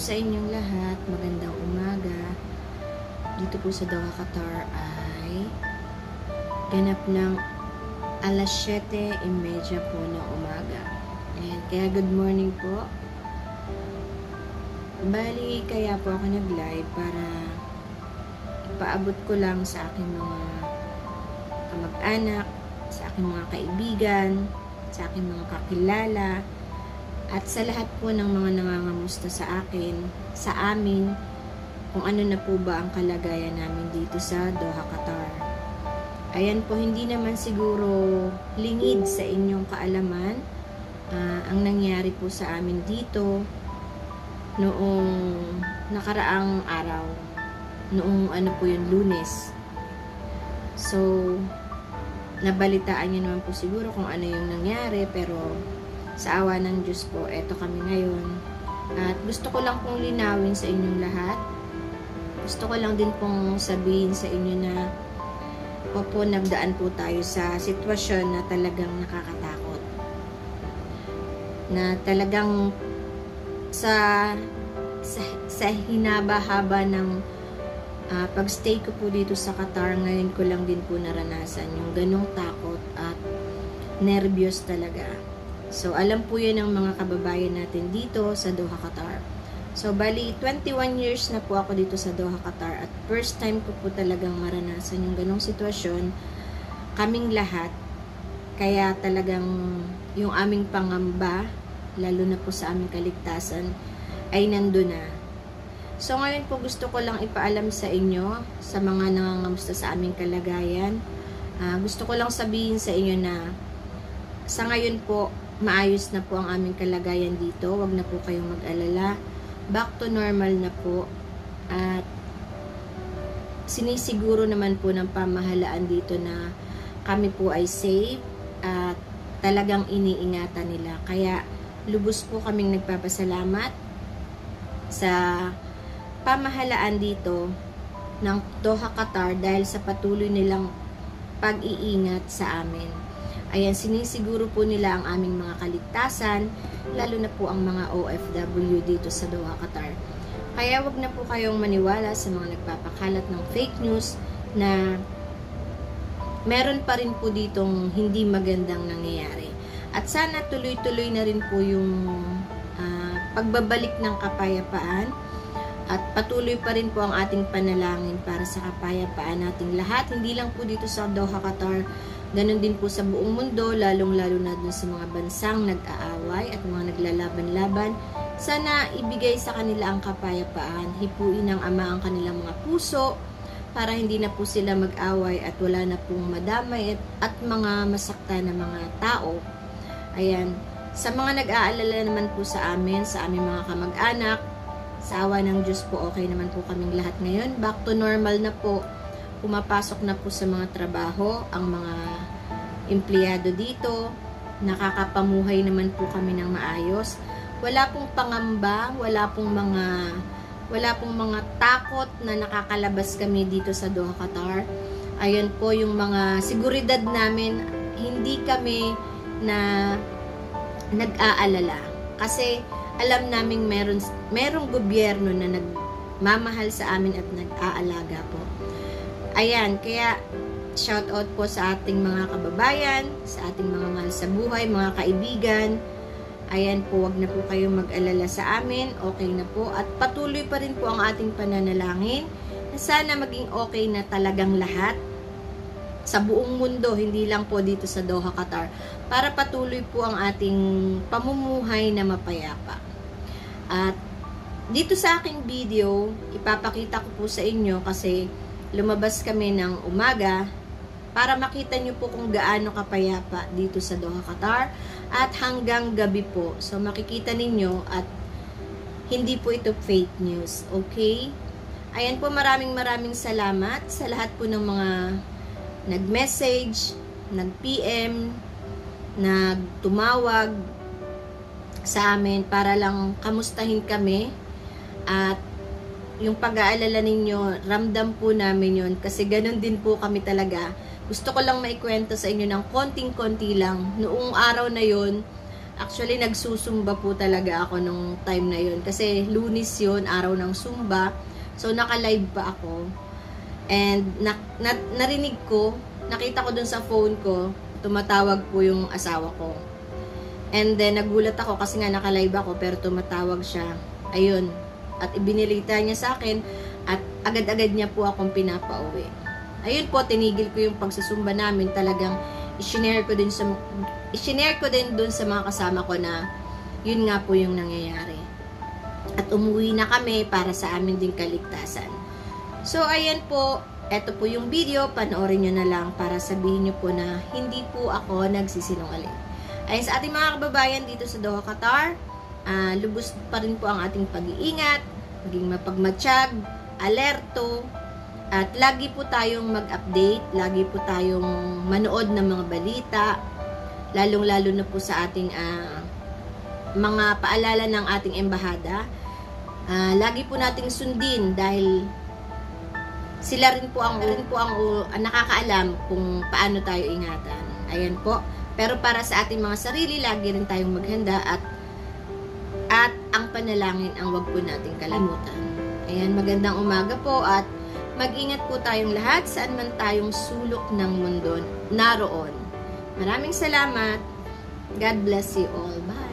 sa inyong lahat, magandang umaga. Dito po sa Doha, Qatar ay ganap ng alas 7:30 po ng umaga. Ayan, kaya good morning po. Bali, kaya po ako nag-live para ipaabot ko lang sa aking mga kamag-anak, sa aking mga kaibigan, sa aking mga kakilala, at sa lahat po ng mga nangangamusta sa akin, sa amin, kung ano na po ba ang kalagayan namin dito sa Doha, Qatar. Ayan po, hindi naman siguro lingid sa inyong kaalaman ang nangyari po sa amin dito noong nakaraang araw, noong ano po yun, Lunes. So, nabalitaan niyo naman po siguro kung ano yung nangyari, pero sa awa ng Diyos po, eto kami ngayon. At gusto ko lang pong linawin sa inyong lahat. Gusto ko lang din pong sabihin sa inyo na po nagdaan po tayo sa sitwasyon na talagang nakakatakot. Na talagang sa hinaba-haba ng pagstay ko po dito sa Qatar, ngayon ko lang din po naranasan yung ganong takot at nervyos talaga. So, alam po yun ng mga kababayan natin dito sa Doha, Qatar. So, bali, 21 years na po ako dito sa Doha, Qatar. At first time ko po talagang maranasan yung ganong sitwasyon. Kaming lahat. Kaya talagang yung aming pangamba, lalo na po sa aming kaligtasan, ay nandun na. So, ngayon po gusto ko lang ipaalam sa inyo, sa mga nangangamusta sa aming kalagayan. Gusto ko lang sabihin sa inyo na sa ngayon po, maayos na po ang aming kalagayan dito. Huwag na po kayong mag-alala. Back to normal na po. At sinisiguro naman po ng pamahalaan dito na kami po ay safe at talagang iniingatan nila. Kaya lubos po kaming nagpapasalamat sa pamahalaan dito ng Doha, Qatar dahil sa patuloy nilang pag-iingat sa amin. Ayan, sinisiguro po nila ang aming mga kaligtasan, lalo na po ang mga OFW dito sa Doha, Qatar. Kaya wag na po kayong maniwala sa mga nagpapakalat ng fake news na meron pa rin po ditong hindi magandang nangyayari. At sana tuloy-tuloy na rin po yung pagbabalik ng kapayapaan at patuloy pa rin po ang ating panalangin para sa kapayapaan nating lahat. Hindi lang po dito sa Doha, Qatar, ganon din po sa buong mundo, lalong-lalo na dun sa mga bansang nag-aaway at mga naglalaban-laban. Sana ibigay sa kanila ang kapayapaan, hipuin ng Ama ang kanilang mga puso para hindi na po sila mag-away at wala na pong madamay at mga masakta na mga tao. Ayan, sa mga nag-aalala naman po sa amin, sa aming mga kamag-anak, sa awa ng Diyos po, okay naman po kaming lahat ngayon. Back to normal na po. Pumapasok na po sa mga trabaho ang mga empleyado dito. Nakakapamuhay naman po kami ng maayos. Wala pong pangamba, wala pong mga takot na nakakalabas kami dito sa Doha, Qatar. Ayun po yung mga seguridad namin. Hindi kami na nag-aalala. Kasi alam naming merong gobyerno na nagmamahal sa amin at nag-aalaga po. Ayan, kaya shout out po sa ating mga kababayan, sa ating mga mahal sa buhay, mga kaibigan. Ayan po, wag na po kayong mag-alala sa amin, okay na po. At patuloy pa rin po ang ating pananalangin na sana maging okay na talagang lahat sa buong mundo, hindi lang po dito sa Doha, Qatar, para patuloy po ang ating pamumuhay na mapayapa. At dito sa aking video, ipapakita ko po sa inyo kasi lumabas kami ng umaga para makita nyo po kung gaano kapayapa dito sa Doha, Qatar at hanggang gabi po. So makikita ninyo at hindi po ito fake news, okay? Ayan po, maraming salamat sa lahat po ng mga nag-message, nag-PM, nagtumawag sa amin para lang kamustahin kami. At yung pag-aalala ninyo, ramdam po namin yun kasi ganun din po kami talaga. Gusto ko lang maikwento sa inyo ng konting-konti lang. Noong araw na yun, Actually, nagsusumba po talaga ako nung time na yun. Kasi Lunes yun, araw ng Zumba. So, naka-live pa ako. And, narinig ko, nakita ko dun sa phone ko, tumatawag po yung asawa ko. And then, nagulat ako kasi nga naka-live ako, pero tumatawag siya. Ayun. At ibinilita niya sa akin, at agad-agad niya po akong pinapauwi. Ayun po, tinigil ko yung pagsusumba namin. Talagang, i-share ko din dun sa mga kasama ko na yun nga po yung nangyayari. At umuwi na kami para sa amin din kaligtasan. So, ayan po. Eto po yung video. Panoorin nyo na lang para sabihin nyo po na hindi po ako nagsisinungaling. Ayan sa ating mga kababayan dito sa Doha, Qatar. Lubos pa rin po ang ating pag-iingat. Maging mapagmatsyag, alerto. At lagi po tayong mag-update. Lagi po tayong manood ng mga balita. Lalong-lalo na po sa ating mga paalala ng ating embahada. Lagi po nating sundin dahil sila rin po ang nakakaalam kung paano tayo ingatan. Ayan po. Pero para sa ating mga sarili, lagi rin tayong maghanda at ang panalangin ang wag po nating kalimutan. Ayan, magandang umaga po at mag-ingat po tayong lahat saan man tayong sulok ng mundo naroon. Maraming salamat. God bless you all. Bye.